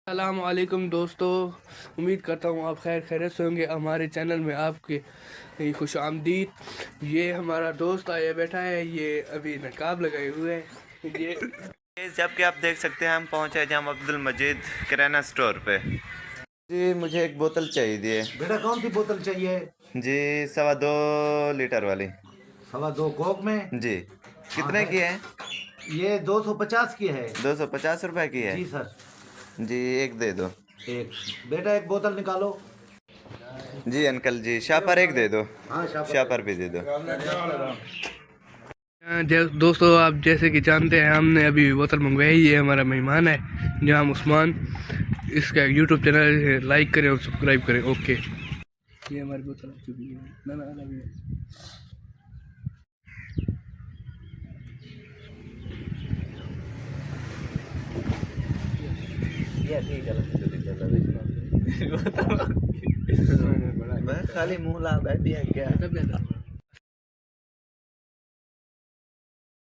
अस्सलाम वालेकुम दोस्तों, उम्मीद करता हूँ आप खैरियत से होंगे। हमारे चैनल में आपके खुश आमदीद। ये हमारा दोस्त आया बैठा है, ये अभी नकाब लगाए हुए है। ये जबकि आप देख सकते हैं हम पहुंचे जाम अब्दुल मजीद किराना स्टोर पे। जी मुझे एक बोतल चाहिए बेटा। कौन सी बोतल चाहिए? जी 2.25 लीटर वाली। 2.25 कोक में? जी हाँ कितने है। की है? ये 250 की है। 250 रुपए की है जी सर। जी, एक दे दो। एक बेटा, एक बोतल निकालो। जी अंकल जी, शापर एक दे दो। हाँ शापर भी दे दो। दोस्तों, आप जैसे कि जानते हैं हमने अभी बोतल मंगवाई। ये हमारा मेहमान है नियाम उस्मान। इसका यूट्यूब चैनल है, लाइक करें और सब्सक्राइब करें। ओके, ये हमारी बोतल आ चुकी है। ना ना अलग है। मैं खाली मुंह ला बैठी है क्या?